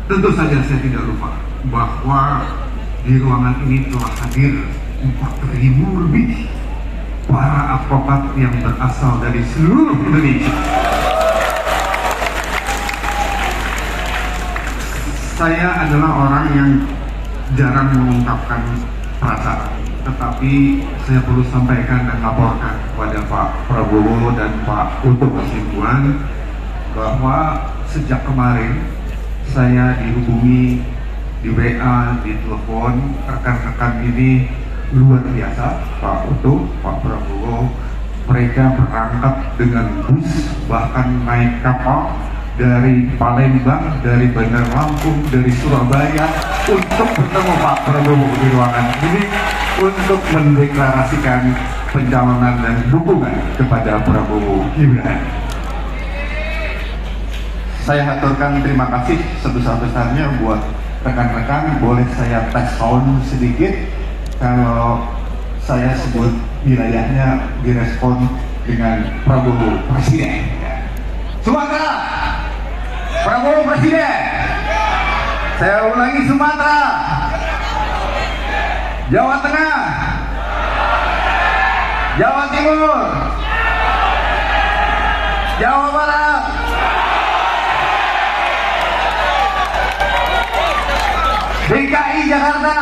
Tentu saja saya tidak lupa bahwa di ruangan ini telah hadir 4.000 lebih para advokat yang berasal dari seluruh Indonesia. Saya adalah orang yang jarang mengungkapkan perasaan, tetapi saya perlu sampaikan dan laporkan kepada Pak Prabowo dan Pak Utuh Hasibuan bahwa sejak kemarin saya dihubungi di WA, di telepon, rekan-rekan ini luar biasa, Pak Utuh, Pak Prabowo, mereka berangkat dengan bus, bahkan naik kapal dari Palembang, dari Bandar Lampung, dari Surabaya untuk bertemu Pak Prabowo di ruangan ini untuk mendeklarasikan pencalonan dan dukungan kepada Prabowo Gibran. Saya haturkan terima kasih sebesar-besarnya buat rekan-rekan. Boleh saya tes sound sedikit kalau saya sebut wilayahnya direspon dengan Prabowo Presiden. Sumatera, Prabowo Presiden. Saya ulangi, Sumatera, Jawa Tengah, Jawa Timur, Jawa Barat, DKI Jakarta,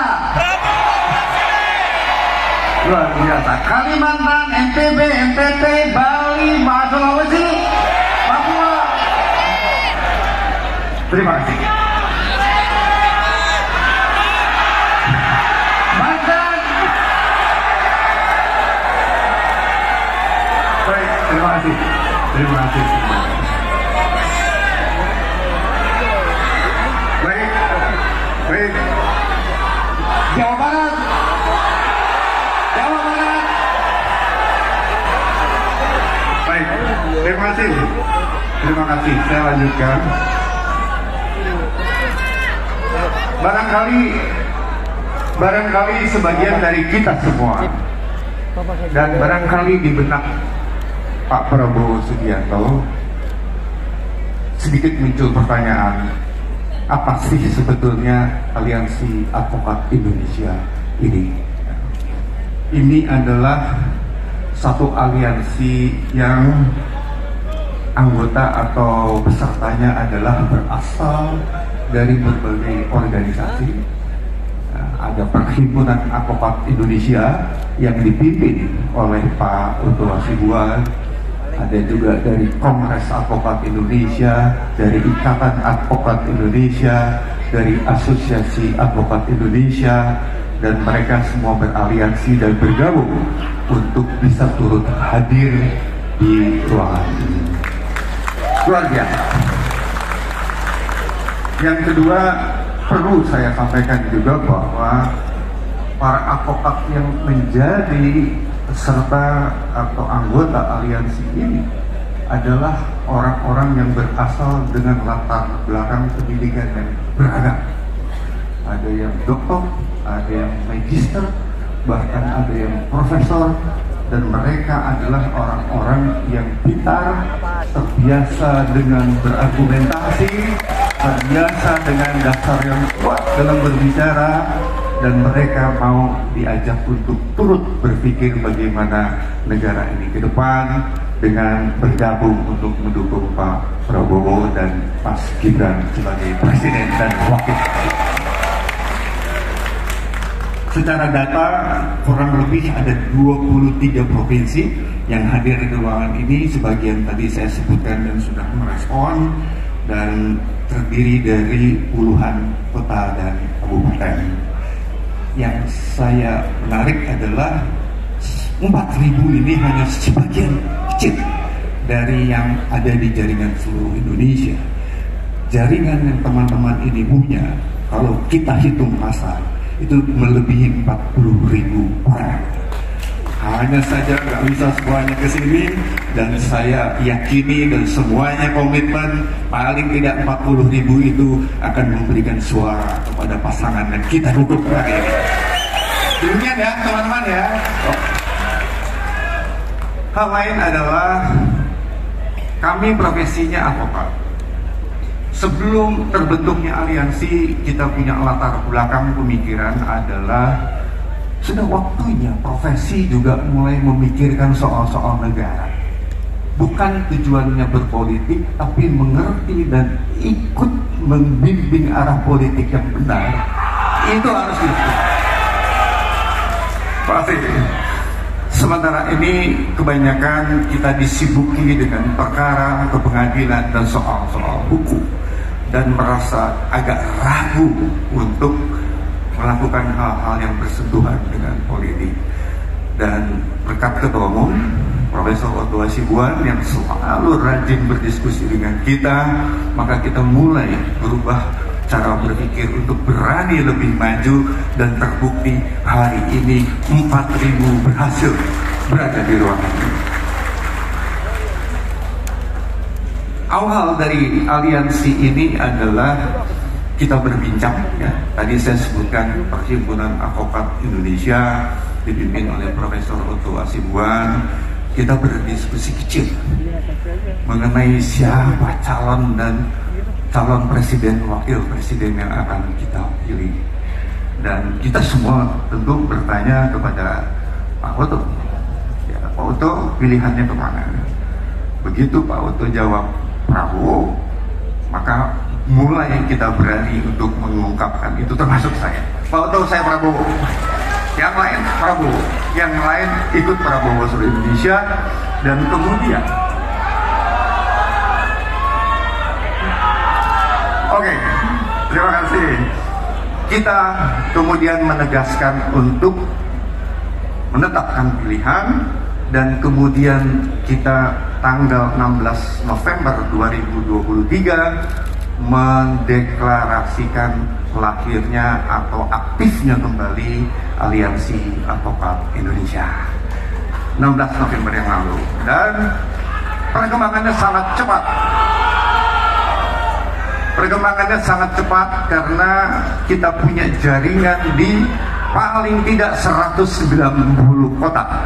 luar biasa, Kalimantan, NTB, NTT, Bali, Sulawesi, Papua. Terima kasih. Banten. Baik, terima kasih. Terima kasih. Baik, baik. Jawa Barat. Jawa Barat. Baik, terima kasih. Terima kasih. Saya lanjutkan. Barangkali sebagian dari kita semua dan barangkali di benak Pak Prabowo Subianto sedikit muncul pertanyaan, apa sih sebetulnya Aliansi Advokat Indonesia ini? Ini adalah satu aliansi yang anggota atau pesertanya adalah berasal dari berbagai organisasi. Ada Perhimpunan Advokat Indonesia yang dipimpin oleh Pak Utuh Hasibuan, ada juga dari Kongres Advokat Indonesia, dari Ikatan Advokat Indonesia, dari Asosiasi Advokat Indonesia, dan mereka semua beraliansi dan bergabung untuk bisa turut hadir di ruangan ini. Luar biasa. Yang kedua, perlu saya sampaikan juga bahwa para advokat yang menjadi peserta atau anggota aliansi ini adalah orang-orang yang berasal dengan latar belakang pendidikan yang beragam. Ada yang doktor, ada yang magister, bahkan ada yang profesor, dan mereka adalah orang-orang yang pintar, terbiasa dengan berargumentasi, terbiasa dengan dasar yang kuat dalam berbicara, dan mereka mau diajak untuk turut berpikir bagaimana negara ini ke depan dengan bergabung untuk mendukung Pak Prabowo dan Mas Gibran sebagai Presiden dan Wakil Presiden. Secara data kurang lebih ada 23 provinsi yang hadir di ruangan ini. Sebagian tadi saya sebutkan dan sudah merespon, dan terdiri dari puluhan kota dan kabupaten. Yang saya menarik adalah 4.000 ini hanya sebagian kecil dari yang ada di jaringan seluruh Indonesia. Jaringan yang teman-teman ini punya, kalau kita hitung massa, itu melebihi 40.000 orang. Hanya saja nggak bisa semuanya ke sini, dan saya yakini dan semuanya komitmen paling tidak 40.000 itu akan memberikan suara kepada pasangan yang kita dukung hari ini. Demikian ya teman-teman ya. Hal lain adalah kami profesinya advokat. sebelum terbentuknya aliansi, kita punya latar belakang pemikiran adalah sudah waktunya profesi juga mulai memikirkan soal-soal negara. Bukan tujuannya berpolitik, tapi mengerti dan ikut membimbing arah politik yang benar. Itu harus dilakukan. Pasti. Sementara ini kebanyakan kita disibuki dengan perkara ke pengadilan dan soal-soal hukum, dan merasa agak ragu untuk melakukan hal-hal yang bersentuhan dengan politik. Dan berkat Ketua Umum Profesor Otto Hasibuan yang selalu rajin berdiskusi dengan kita, maka kita mulai berubah cara berpikir untuk berani lebih maju, dan terbukti hari ini 4.000 berhasil berada di ruangan ini. Awal dari aliansi ini adalah kita berbincang, ya. Tadi saya sebutkan Perhimpunan Advokat Indonesia dipimpin oleh Profesor Otto Hasibuan. Kita berdiskusi kecil mengenai siapa calon dan calon presiden, wakil presiden yang akan kita pilih. Dan kita semua tentu bertanya kepada Pak Otto, ya, Pak Otto pilihannya kemana? Begitu Pak Otto jawab Prabowo, maka mulai kita berani untuk mengungkapkan itu, termasuk saya. Pak Otto, saya Prabowo. Yang lain Prabowo, yang lain ikut Prabowo seluruh Indonesia. Dan kemudian oke, terima kasih. Kita kemudian menegaskan untuk menetapkan pilihan, dan kemudian kita tanggal 16 November 2023 mendeklarasikan lahirnya atau aktifnya kembali Aliansi Advokat Indonesia 16 November yang lalu. Dan perkembangannya sangat cepat. Perkembangannya sangat cepat karena kita punya jaringan di paling tidak 190 kota,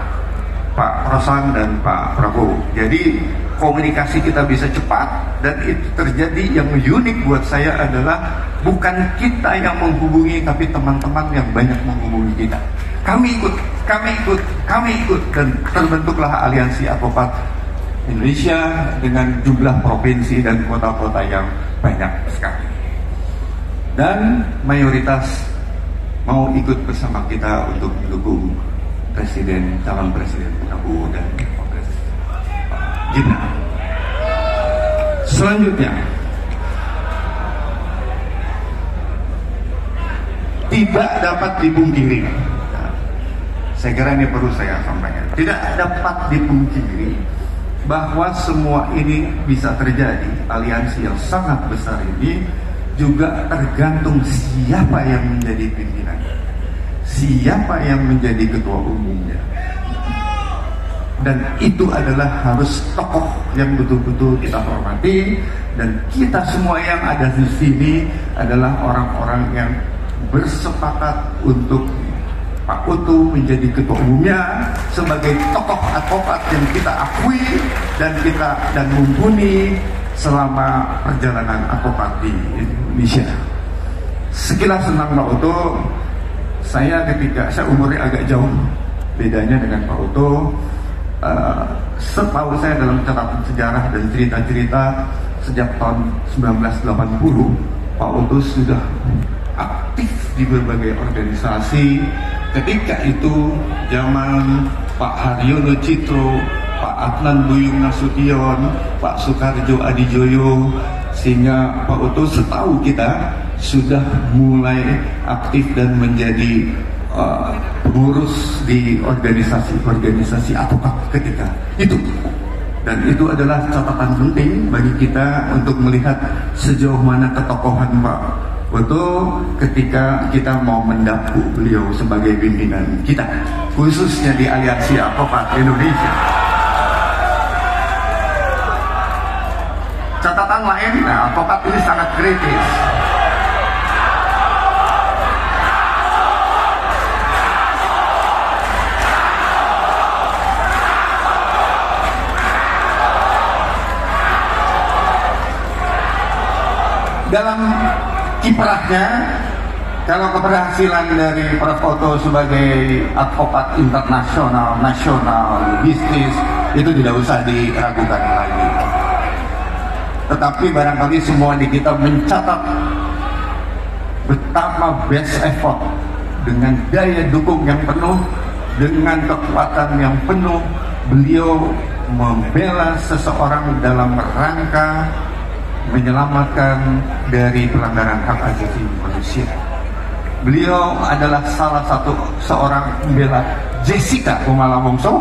Pak Rosan dan Pak Prabowo. Jadi komunikasi kita bisa cepat, dan itu terjadi. Yang unik buat saya adalah bukan kita yang menghubungi, tapi teman-teman yang banyak menghubungi kita. Kami ikut, dan terbentuklah Aliansi Advokat Indonesia dengan jumlah provinsi dan kota-kota yang banyak sekali. Dan mayoritas mau ikut bersama kita untuk mendukung calon presiden Prabowo dan Gibran. Selanjutnya, tidak dapat dipungkiri, saya kira ini perlu saya sampaikan, tidak dapat dipungkiri bahwa semua ini bisa terjadi. Aliansi yang sangat besar ini juga tergantung siapa yang menjadi pimpinan, siapa yang menjadi ketua umumnya. Dan itu adalah harus tokoh yang betul-betul kita hormati. Dan kita semua yang ada di sini adalah orang-orang yang bersepakat untuk Pak Otto menjadi ketua umumnya sebagai tokoh advokat yang kita akui dan mumpuni selama perjalanan advokat di Indonesia. Sekilas tentang Pak Otto, saya umurnya agak jauh bedanya dengan Pak Otto. Setahu saya dalam catatan sejarah dan cerita-cerita, sejak tahun 1980 Pak Otto sudah aktif di berbagai organisasi. Ketika itu zaman Pak Haryono Citro, Pak Adnan Buyung Nasution, Pak Soekarjo Adijoyo, sehingga Pak Otto setahu kita sudah mulai aktif dan menjadi pengurus di organisasi advokat ketika itu. Dan itu adalah catatan penting bagi kita untuk melihat sejauh mana ketokohan Pak Otto ketika kita mau mendapuk beliau sebagai pimpinan kita, khususnya di Aliansi Advokat Indonesia. Catatan lain, advokat ini sangat kritis. dalam kiprahnya, kalau keberhasilan dari Prof. Otto sebagai advokat internasional, nasional, bisnis, itu tidak usah diragukan lagi. Tetapi barangkali semua di kita mencatat betapa best effort, dengan daya dukung yang penuh, dengan kekuatan yang penuh, beliau membela seseorang dalam rangka menyelamatkan dari pelanggaran hak asasi manusia. Beliau adalah salah satu seorang pembela Jessica Kumala Wongso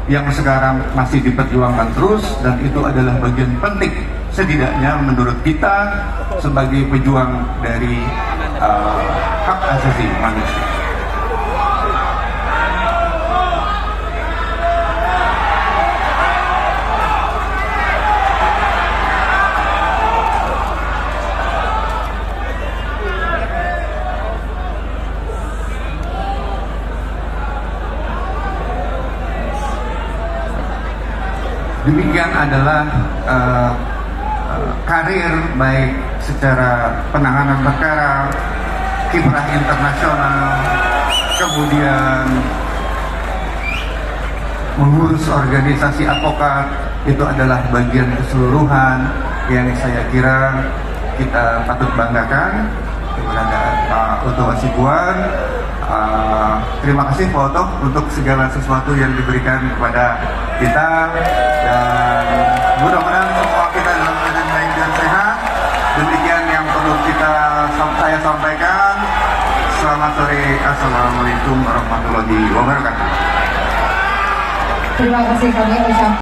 yang sekarang masih diperjuangkan terus, dan itu adalah bagian penting setidaknya menurut kita sebagai pejuang dari hak asasi manusia. Demikian adalah karir baik secara penanganan perkara, kiprah internasional, kemudian mengurus organisasi advokat. Itu adalah bagian keseluruhan yang saya kira kita patut banggakan. Keberadaan Pak Otto Hasibuan, terima kasih Pak Otto untuk segala sesuatu yang diberikan kepada kita, dan mudah-mudahan semua kita dalam keadaan baik dan sehat. Demikian yang perlu saya sampaikan. Selamat sore, assalamualaikum warahmatullahi wabarakatuh. Terima kasih kami ucapkan.